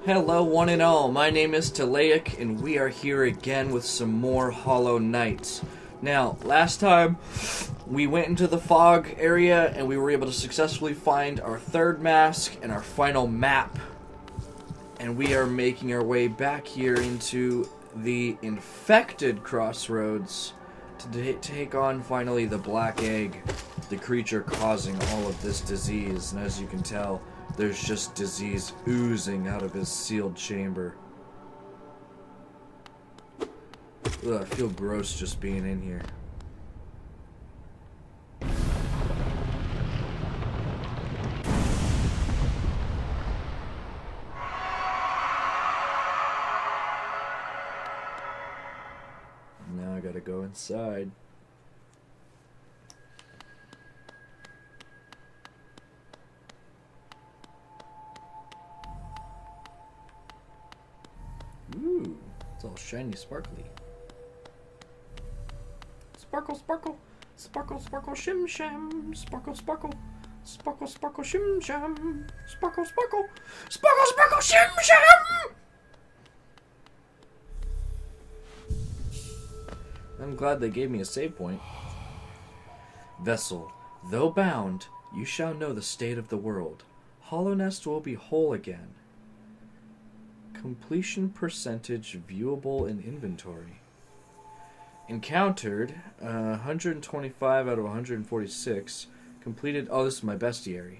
Hello one and all, my name is Taleic, and we are here again with some more Hollow Knight. Now, last time, we went into the fog area, and we were able to successfully find our third mask and our final map. And we are making our way back here into the infected crossroads to take on, finally, the Black Egg, the creature causing all of this disease. And as you can tell, there's just disease oozing out of his sealed chamber. Ugh, I feel gross just being in here. Now I gotta go inside. Ooh, it's all shiny, sparkly. Sparkle, sparkle, sparkle, sparkle, shim sham, sparkle, sparkle, sparkle, sparkle, shim sham, sparkle, sparkle, sparkle, sparkle, shim sham. I'm glad they gave me a save point. Vessel, though bound, you shall know the state of the world. Hollownest will be whole again. Completion percentage viewable in inventory. Encountered 125 out of 146. Completed. Oh, this is my bestiary.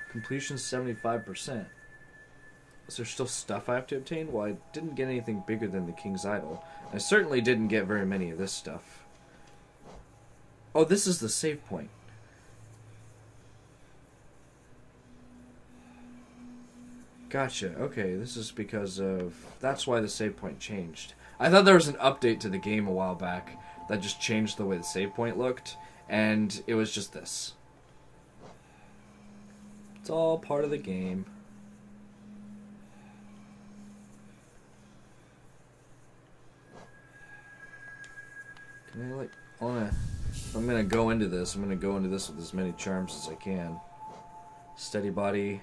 Completion 75%. Is there still stuff I have to obtain? Well, I didn't get anything bigger than the King's Idol. I certainly didn't get very many of this stuff. Oh, this is the save point. Gotcha. Okay, this is because of... That's why the save point changed. I thought there was an update to the game a while back that just changed the way the save point looked, and it was just this. It's all part of the game. Can I, like... If I'm gonna go into this, I'm gonna go into this with as many charms as I can. Steady body.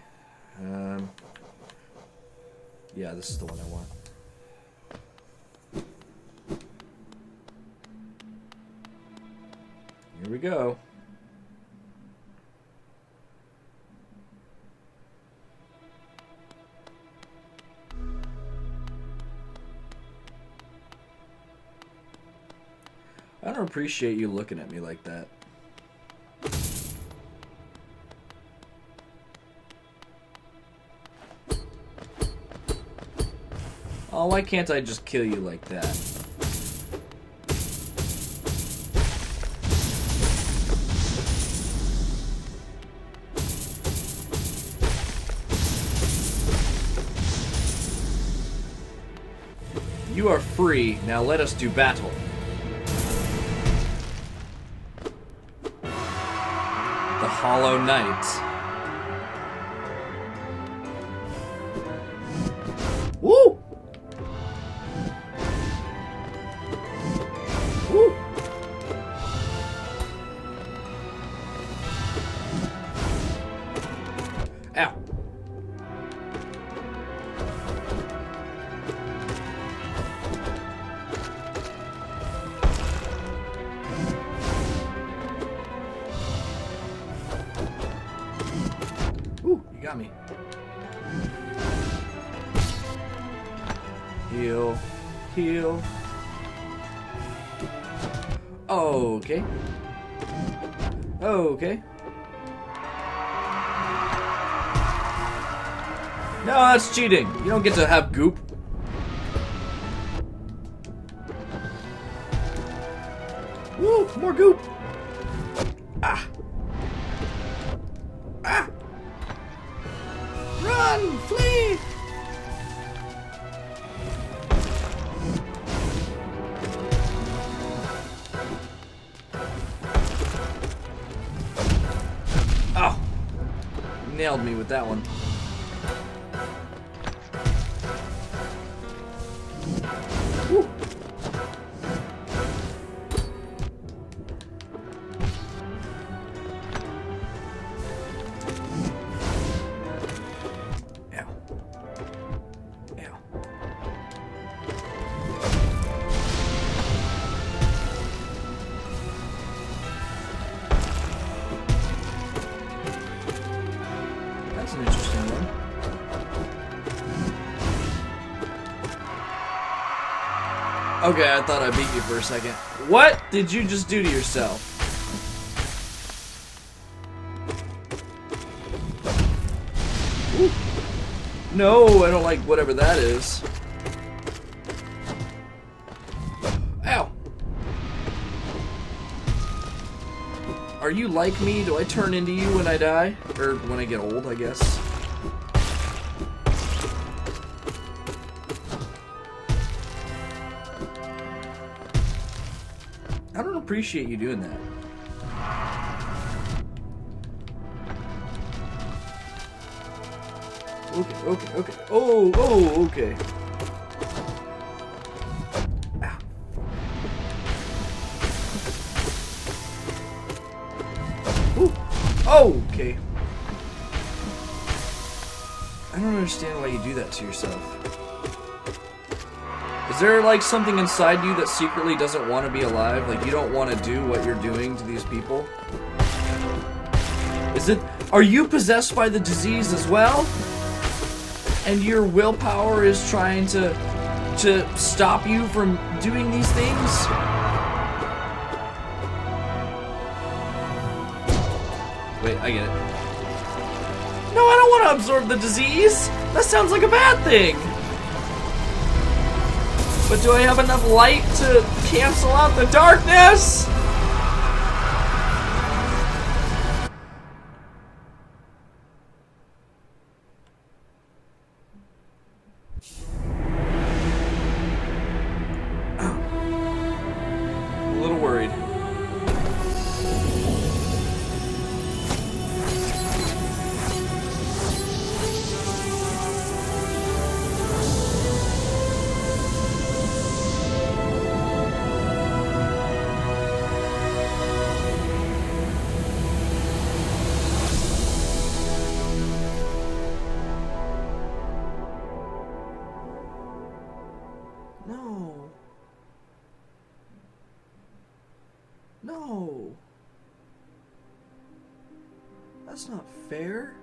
Yeah, this is the one I want. Here we go. I don't appreciate you looking at me like that. Oh, why can't I just kill you like that? You are free, now let us do battle. The Hollow Knight. Woo! Woo! Ow. Ooh, you got me. Heal. Heal. Okay. Okay. No, that's cheating. You don't get to have goop. Woo, more goop. Ah. Ah. Run, flee. Oh. Nailed me with that one. Woo. That's an interesting one. Okay, I thought I beat you for a second. What did you just do to yourself? Ooh. No, I don't like whatever that is. Ow. Are you like me? Do I turn into you when I die? Or when I get old, I guess. I don't appreciate you doing that. Okay. Oh, okay. Ow. Ooh. Oh, okay. I don't understand why you do that to yourself. Is there like something inside you that secretly doesn't want to be alive? Like you don't want to do what you're doing to these people? Are you possessed by the disease as well? And your willpower is trying to stop you from doing these things? Wait, I get it. No, I don't want to absorb the disease! That sounds like a bad thing! But do I have enough light to cancel out the darkness? I'm a little worried. No. No. That's not fair.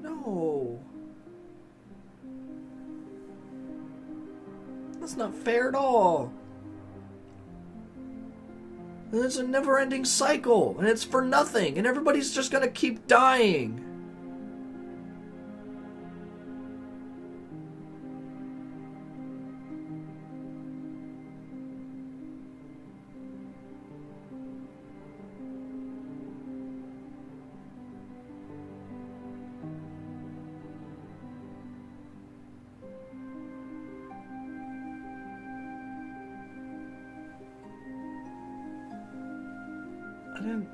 No. That's not fair at all. And it's a never-ending cycle, and it's for nothing, and everybody's just gonna keep dying. I didn't...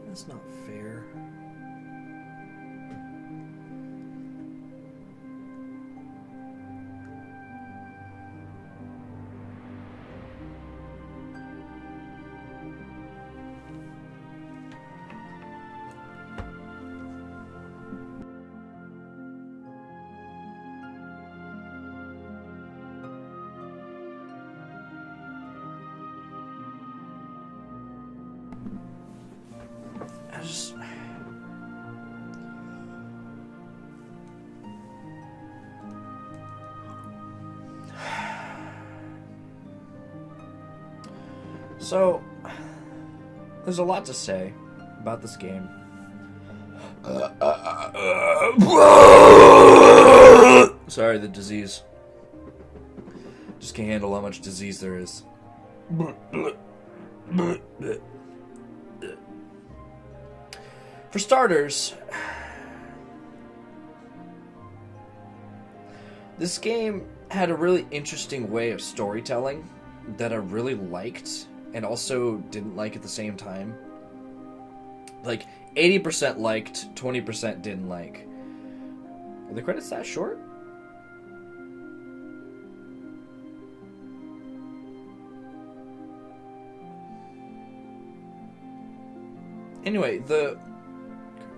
That's not fair. I just... So, there's a lot to say about this game. Sorry, the disease. Just can't handle how much disease there is. For starters, this game had a really interesting way of storytelling that I really liked and also didn't like at the same time. Like, 80% liked, 20% didn't like. Are the credits that short? Anyway,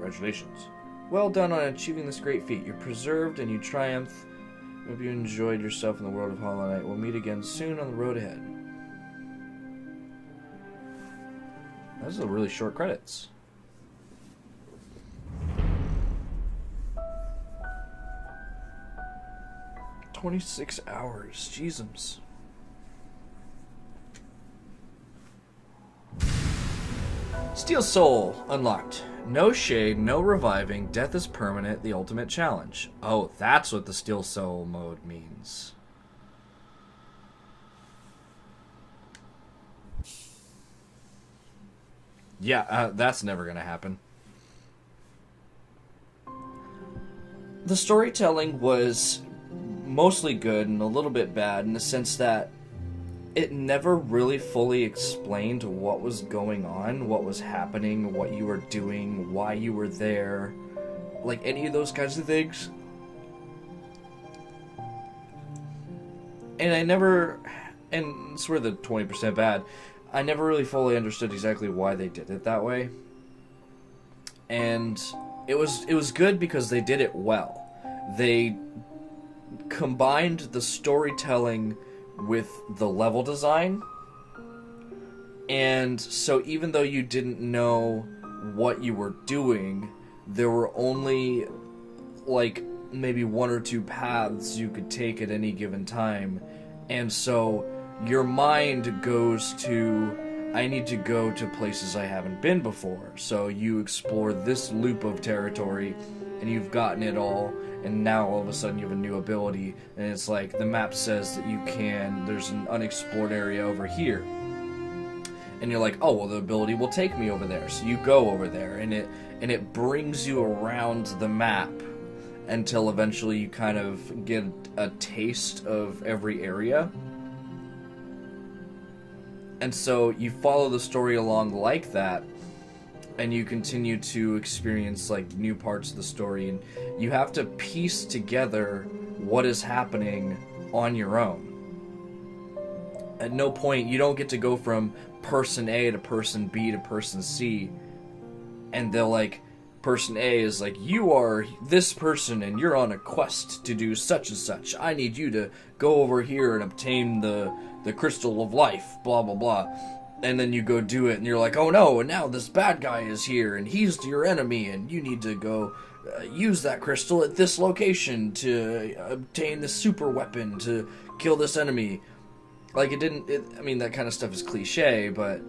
Congratulations. Well done on achieving this great feat. You preserved and you triumphed. Hope you enjoyed yourself in the world of Hollow Knight. We'll meet again soon on the road ahead. Those are really short credits. "26 hours. Jeezums. Steel Soul unlocked. No shade, no reviving, death is permanent, the ultimate challenge. Oh, that's what the Steel Soul mode means. Yeah, that's never gonna happen. The storytelling was mostly good and a little bit bad in the sense that it never really fully explained what was going on, what was happening, what you were doing, why you were there, like any of those kinds of things. And and it's where the 20% bad, I never really fully understood exactly why they did it that way. And it was good because they did it well. They combined the storytelling with the level design, and so even though you didn't know what you were doing, there were only like maybe one or two paths you could take at any given time, and so your mind goes to, I need to go to places I haven't been before, so you explore this loop of territory and you've gotten it all, and now all of a sudden you have a new ability, and it's like the map says that there's an unexplored area over here. And you're like, oh, well, the ability will take me over there. So you go over there, and it brings you around the map until eventually you kind of get a taste of every area. And so you follow the story along like that, and you continue to experience like new parts of the story, and you have to piece together what is happening on your own. At no point, you don't get to go from person A to person B to person C, and they'll like, person A is like, you are this person and you're on a quest to do such and such. I need you to go over here and obtain the crystal of life, blah blah blah. And then you go do it, and you're like, oh no, and now this bad guy is here, and he's your enemy, and you need to go use that crystal at this location to obtain this super weapon to kill this enemy. Like, I mean, that kind of stuff is cliche, but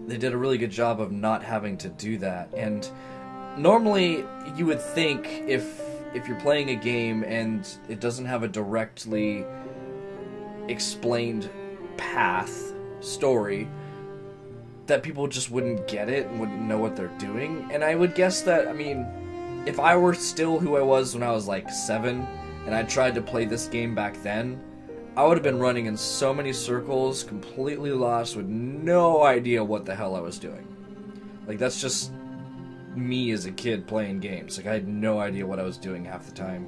they did a really good job of not having to do that. And normally, you would think if you're playing a game and it doesn't have a directly explained path, story, that people just wouldn't get it and wouldn't know what they're doing. And I would guess that, I mean, if I were still who I was when I was like 7 and I tried to play this game back then, I would have been running in so many circles, completely lost, with no idea what the hell I was doing. Like, that's just me as a kid playing games. Like, I had no idea what I was doing half the time.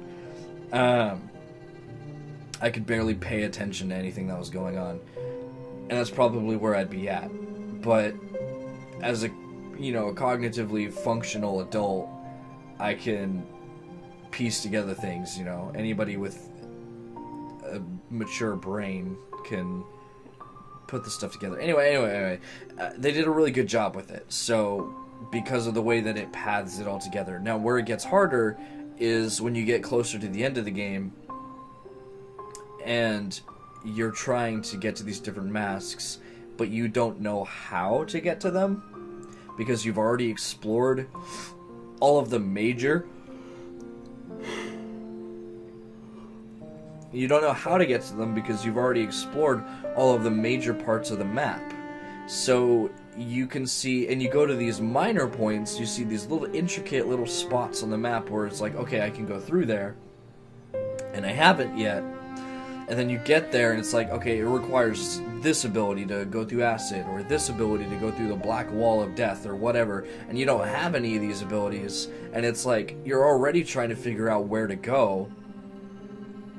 I could barely pay attention to anything that was going on. And that's probably where I'd be at. But as a cognitively functional adult, I can piece together things, Anybody with a mature brain can put the stuff together. Anyway, they did a really good job with it. So, because of the way that it paths it all together. Now, where it gets harder is when you get closer to the end of the game, and you're trying to get to these different masks, but you don't know how to get to them because you've already explored all of the major. You don't know how to get to them because you've already explored all of the major parts of the map. So you can see, and you go to these minor points, you see these little intricate little spots on the map where it's like, okay, I can go through there, and I haven't yet. And then you get there, and it's like, okay, it requires this ability to go through acid, or this ability to go through the black wall of death, or whatever, and you don't have any of these abilities, and it's like, you're already trying to figure out where to go,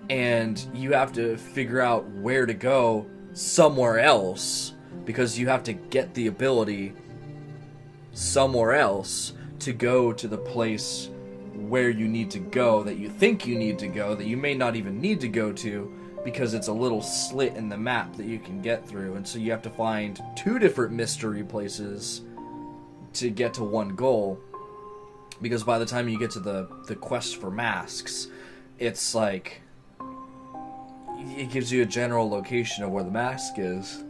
and you have to figure out where to go somewhere else, because you have to get the ability somewhere else to go to the place where you need to go, that you think you need to go, that you may not even need to go to, because it's a little slit in the map that you can get through. And so you have to find 2 different mystery places to get to one goal, because by the time you get to the quest for masks, it's like, it gives you a general location of where the mask is,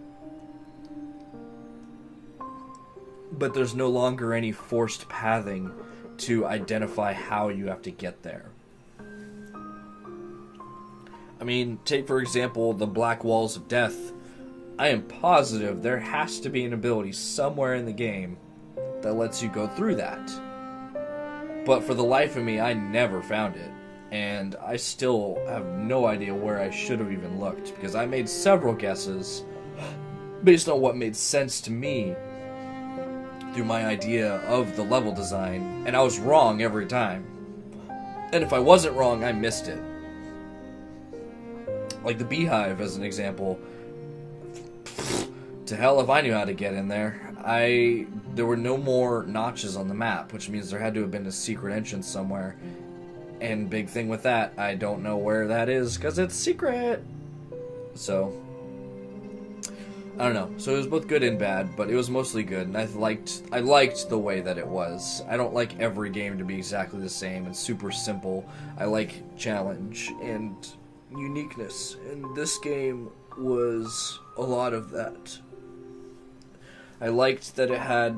but there's no longer any forced pathing to identify how you have to get there. I mean, take for example the Black Walls of Death. I am positive there has to be an ability somewhere in the game that lets you go through that. But for the life of me, I never found it. And I still have no idea where I should have even looked, because I made several guesses based on what made sense to me through my idea of the level design, and I was wrong every time. And if I wasn't wrong, I missed it. Like the beehive, as an example. To hell if I knew how to get in there. There were no more notches on the map, which means there had to have been a secret entrance somewhere. And big thing with that, I don't know where that is, because it's secret! So, I don't know. So it was both good and bad, but it was mostly good, and I liked the way that it was. I don't like every game to be exactly the same and super simple. I like challenge and uniqueness, and this game was a lot of that. I liked that it had,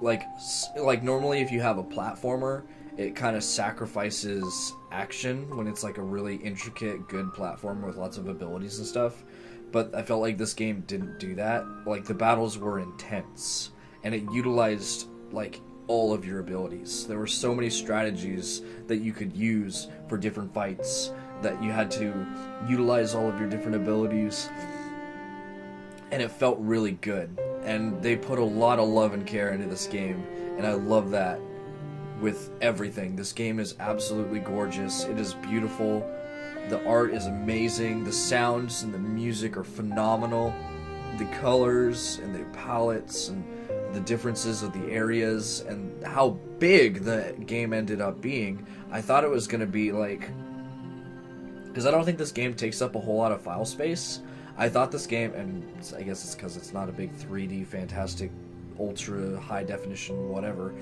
like normally if you have a platformer, it kind of sacrifices action when it's like a really intricate, good platformer with lots of abilities and stuff. But I felt like this game didn't do that. Like, the battles were intense, and it utilized, like, all of your abilities. There were so many strategies that you could use for different fights that you had to utilize all of your different abilities. And it felt really good. And they put a lot of love and care into this game, and I love that with everything. This game is absolutely gorgeous. It is beautiful. The art is amazing. The sounds and the music are phenomenal. The colors and the palettes and the differences of the areas and how big the game ended up being. I thought it was going to be like... because I don't think this game takes up a whole lot of file space. I thought this game, and I guess it's because it's not a big 3D, fantastic, ultra, high definition, whatever.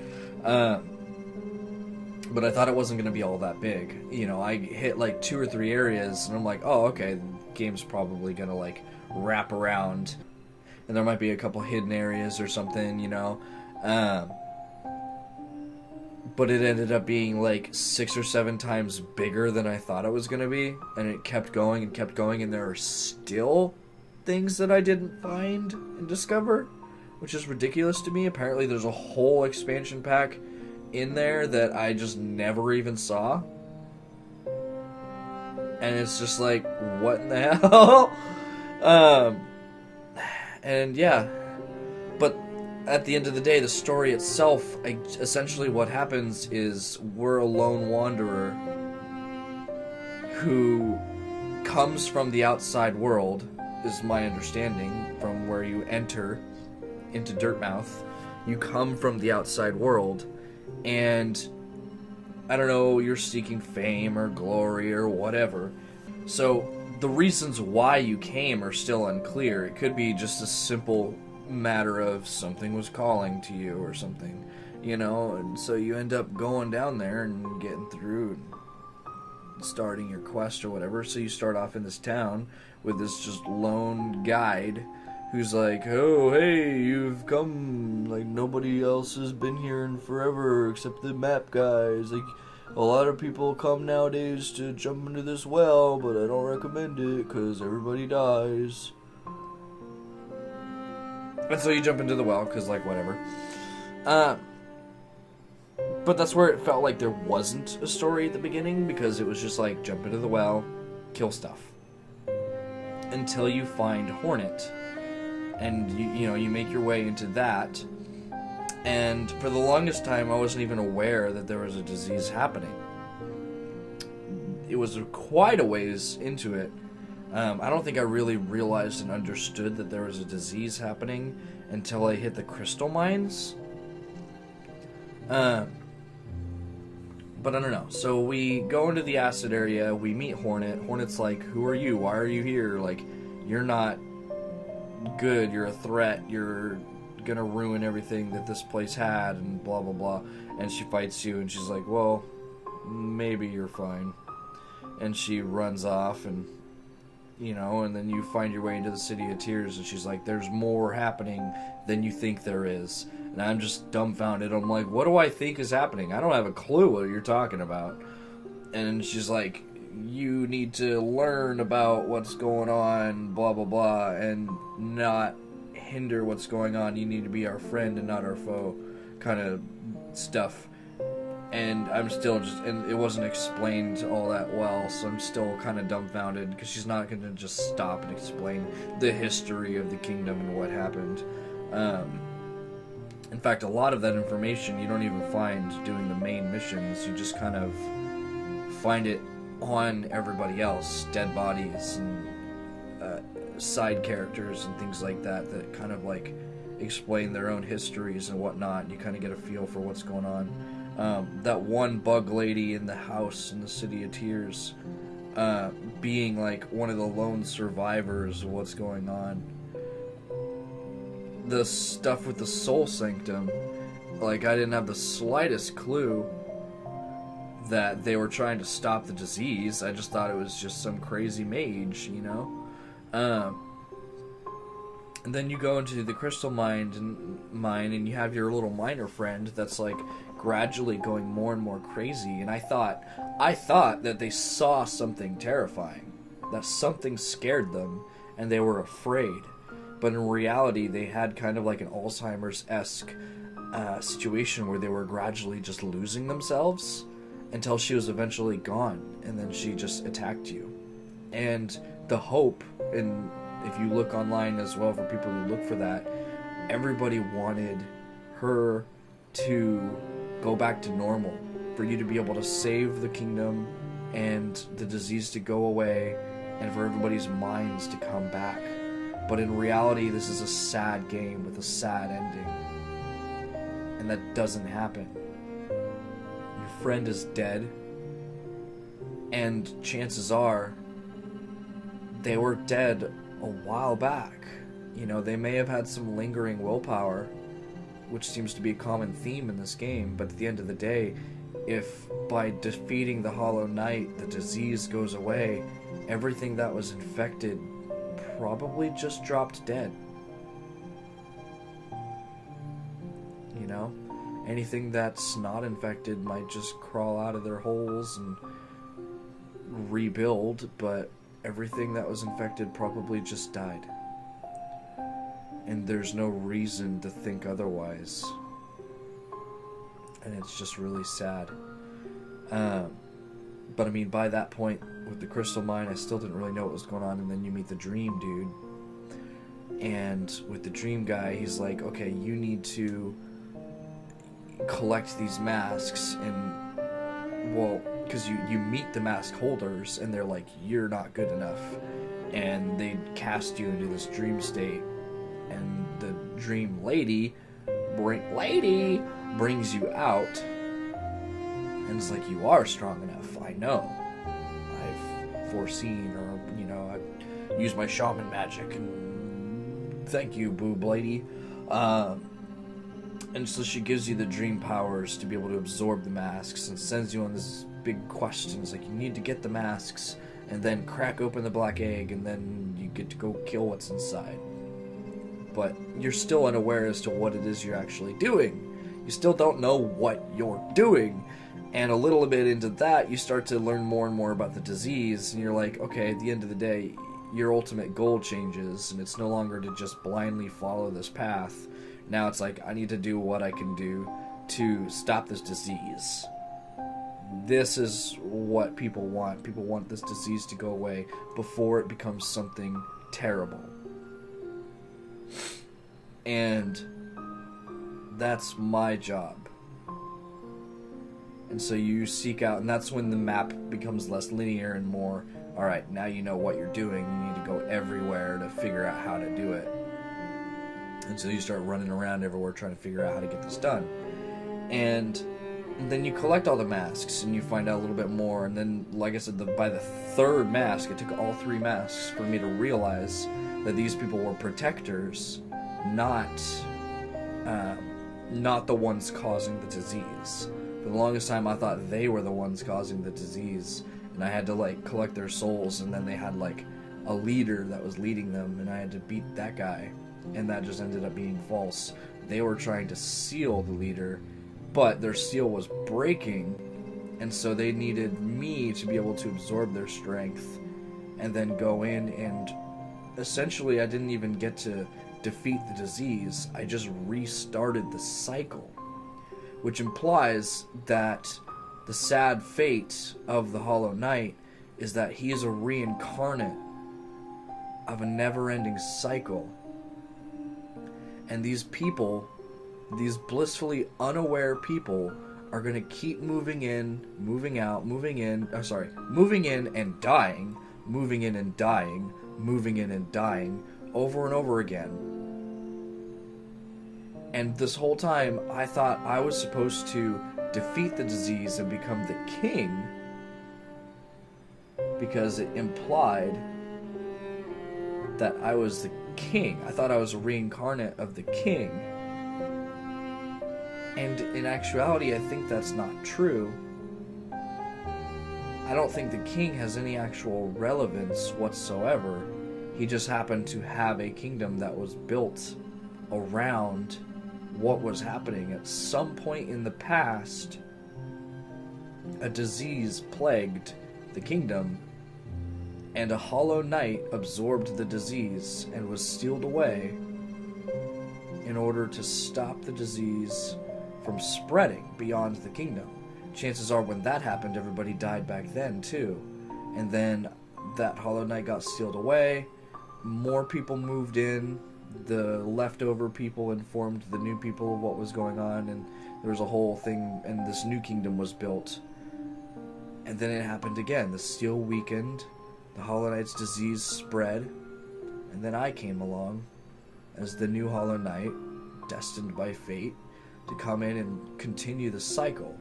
But I thought it wasn't going to be all that big. You know, I hit like 2 or 3 areas, and I'm like, oh, okay, the game's probably going to like wrap around. And there might be a couple hidden areas or something, you know. But it ended up being like 6 or 7 times bigger than I thought it was going to be. And it kept going and kept going, and there are still things that I didn't find and discover, which is ridiculous to me. Apparently there's a whole expansion pack in there that I just never even saw. And it's just like, what in the hell? And yeah. But at the end of the day, the story itself, essentially what happens is we're a lone wanderer who comes from the outside world, is my understanding, from where you enter into Dirtmouth. You come from the outside world, and I don't know, you're seeking fame or glory or whatever. So the reasons why you came are still unclear. It could be just a simple matter of something was calling to you or something, you know, and so you end up going down there and getting through and starting your quest or whatever. So you start off in this town with this just lone guide who's like, oh, hey, you've come, like, nobody else has been here in forever except the map guys. Like, a lot of people come nowadays to jump into this well, but I don't recommend it because everybody dies. And so you jump into the well, because, like, whatever. But that's where it felt like there wasn't a story at the beginning, because it was just like, jump into the well, kill stuff. Until you find Hornet. And, you know, you make your way into that. And for the longest time, I wasn't even aware that there was a disease happening. It was quite a ways into it. I don't think I really realized and understood that there was a disease happening until I hit the crystal mines. Uh, but I don't know. So we go into the acid area. We meet Hornet. Hornet's like, "Who are you? Why are you here? Like, you're not good. You're a threat. You're gonna ruin everything that this place had," and blah blah blah. And she fights you, and she's like, "Well, maybe you're fine." And she runs off, and and then you find your way into the City of Tears, and she's like, "There's more happening than you think there is." And I'm just dumbfounded. I'm like, "What do I think is happening? I don't have a clue what you're talking about." And she's like, "You need to learn about what's going on, blah blah blah, and not hinder what's going on. You need to be our friend and not our foe," kind of stuff. And I'm still and it wasn't explained all that well, so I'm still kind of dumbfounded, because she's not going to just stop and explain the history of the kingdom and what happened. In fact, a lot of that information you don't even find doing the main missions. You just kind of find it on everybody else, dead bodies and side characters and things like that kind of like explain their own histories and whatnot. You kind of get a feel for what's going on. That one bug lady in the house in the City of Tears, being like one of the lone survivors of what's going on. The stuff with the Soul Sanctum, like, I didn't have the slightest clue that they were trying to stop the disease. I just thought it was just some crazy mage, And then you go into the crystal mine and you have your little miner friend that's like gradually going more and more crazy. And I thought that they saw something terrifying, that something scared them and they were afraid. But in reality, they had kind of like an Alzheimer's-esque situation where they were gradually just losing themselves until she was eventually gone, and then she just attacked you. And the hope, and if you look online as well for people who look for that, everybody wanted her to go back to normal, for you to be able to save the kingdom and the disease to go away, and for everybody's minds to come back. But in reality, this is a sad game with a sad ending, and that doesn't happen. Your friend is dead, and chances are they were dead a while back. They may have had some lingering willpower, which seems to be a common theme in this game, but at the end of the day, if by defeating the Hollow Knight the disease goes away, everything that was infected probably just dropped dead. Anything that's not infected might just crawl out of their holes and rebuild, but everything that was infected probably just died. And there's no reason to think otherwise. And it's just really sad. But I mean, by that point, with the crystal mine, I still didn't really know what was going on. And then you meet the dream dude. And with the dream guy, he's like, okay, you need to collect these masks. And, well, because you meet the mask holders, and they're like, you're not good enough. And they cast you into this dream state. And the dream lady brings you out. And it's like, you are strong enough. I know. I've foreseen, or, I've used my shaman magic. And thank you, boob lady. And so she gives you the dream powers to be able to absorb the masks and sends you on this big quest. And it's like, you need to get the masks and then crack open the black egg, and then you get to go kill what's inside. But you're still unaware as to what it is you're actually doing. You still don't know what you're doing. And a little bit into that, you start to learn more and more about the disease, and you're like, okay, at the end of the day, your ultimate goal changes, and it's no longer to just blindly follow this path. Now it's like, I need to do what I can do to stop this disease. This is what people want. People want this disease to go away before it becomes something terrible. And that's my job. And so you seek out, and that's when the map becomes less linear and more, alright, now you know what you're doing, you need to go everywhere to figure out how to do it. And so you start running around everywhere trying to figure out how to get this done. And then you collect all the masks and you find out a little bit more, and then, like I said, by the third mask, it took all 3 masks for me to realize that these people were protectors, not the ones causing the disease. For the longest time, I thought they were the ones causing the disease, and I had to, like, collect their souls, and then they had, like, a leader that was leading them, and I had to beat that guy, and that just ended up being false. They were trying to seal the leader, but their seal was breaking, and so they needed me to be able to absorb their strength and then go in, and essentially I didn't even get to defeat the disease. I just restarted the cycle, which implies that the sad fate of the Hollow Knight is that he is a reincarnate of a never-ending cycle. And these people, these blissfully unaware people, are going to keep moving in, moving out, moving in and dying, moving in and dying, moving in and dying, over and over again. And this whole time, I thought I was supposed to defeat the disease and become the king, because it implied that I was the king. I thought I was a reincarnate of the king. And in actuality, I think that's not true. I don't think the king has any actual relevance whatsoever. He just happened to have a kingdom that was built around what was happening. At some point in the past, a disease plagued the kingdom, and a Hollow Knight absorbed the disease and was sealed away in order to stop the disease from spreading beyond the kingdom. Chances are when that happened, everybody died back then too. And then that Hollow Knight got sealed away, more people moved in, the leftover people informed the new people of what was going on, and there was a whole thing, and this new kingdom was built. And then it happened again. The seal weakened, the Hollow Knight's disease spread, and then I came along as the new Hollow Knight, destined by fate to come in and continue the cycle,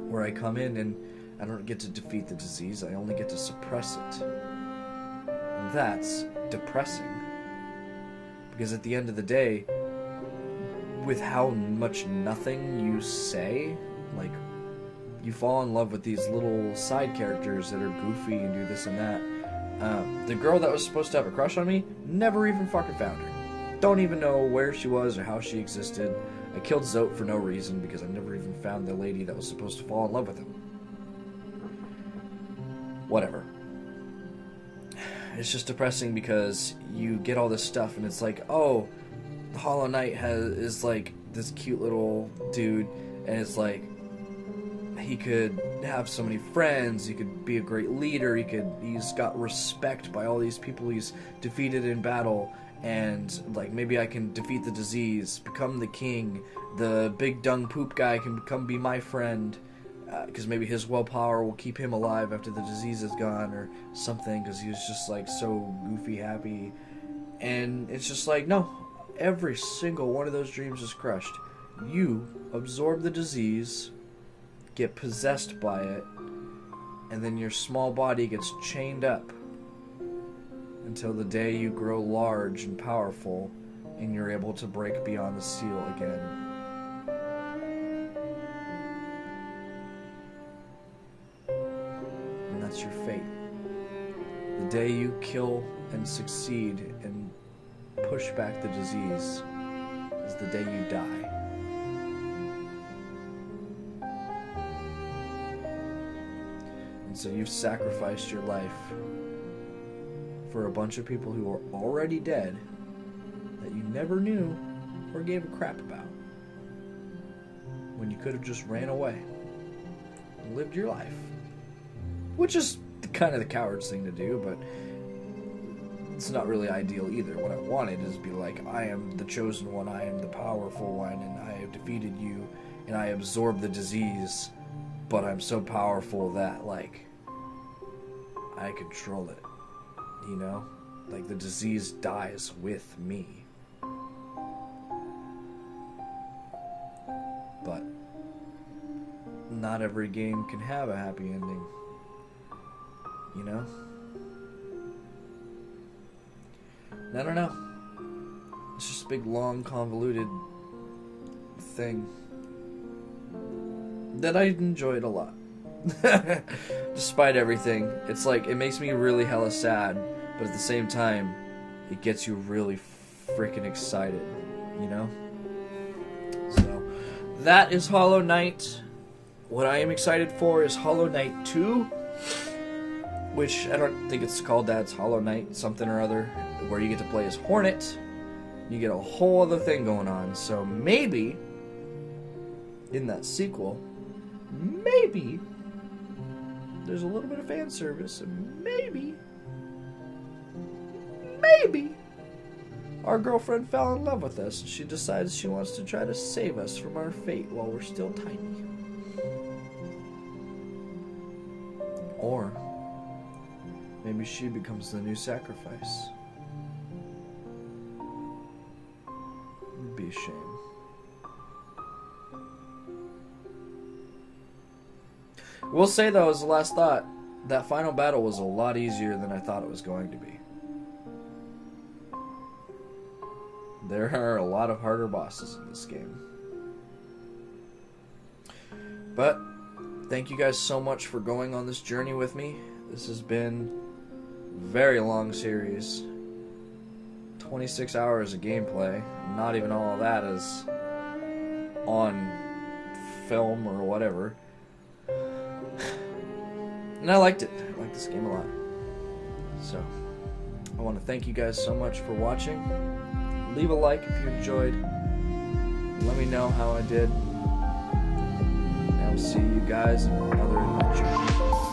where I come in and I don't get to defeat the disease, I only get to suppress it. And that's depressing. Because at the end of the day, with how much nothing you say, like, you fall in love with these little side characters that are goofy and do this and that. The girl that was supposed to have a crush on me, never even fucking found her. Don't even know where she was or how she existed. I killed Zote for no reason because I never even found the lady that was supposed to fall in love with him. Whatever. It's just depressing because you get all this stuff and it's like, oh, the Hollow Knight is like this cute little dude, and it's like he could have so many friends, he could be a great leader, he's got respect by all these people he's defeated in battle, and like maybe I can defeat the disease, become the king, the big dung poop guy can come be my friend, because maybe his willpower will keep him alive after the disease is gone or something, because he was just like so goofy happy. And it's just like, no, every single one of those dreams is crushed. You absorb the disease, get possessed by it, and then your small body gets chained up until the day you grow large and powerful and you're able to break beyond the seal again. And that's your fate. The day you kill and succeed and push back the disease is the day you die. And so you've sacrificed your life for a bunch of people who are already dead that you never knew or gave a crap about, when you could have just ran away and lived your life. Which is kind of the coward's thing to do, but it's not really ideal either. What I wanted is to be like, I am the chosen one, I am the powerful one, and I have defeated you, and I absorbed the disease, but I'm so powerful that, like, I control it, you know? Like, the disease dies with me. But not every game can have a happy ending. You know? I don't know. It's just a big, long, convoluted thing that I enjoyed a lot. Despite everything, it's like, it makes me really hella sad, but at the same time, it gets you really freaking excited, you know? So, that is Hollow Knight. What I am excited for is Hollow Knight 2, which I don't think it's called that. It's Hollow Knight something or other, where you get to play as Hornet. You get a whole other thing going on. So maybe, in that sequel, maybe there's a little bit of fan service, and maybe our girlfriend fell in love with us and she decides she wants to try to save us from our fate while we're still tiny. Or maybe she becomes the new sacrifice. It'd be a shame. We'll say, though, as a last thought, that final battle was a lot easier than I thought it was going to be. There are a lot of harder bosses in this game. But thank you guys so much for going on this journey with me. This has been a very long series. 26 hours of gameplay. Not even all of that is on film or whatever. And I liked it. I liked this game a lot. So, I want to thank you guys so much for watching. Leave a like if you enjoyed. Let me know how I did. And I'll see you guys in another adventure.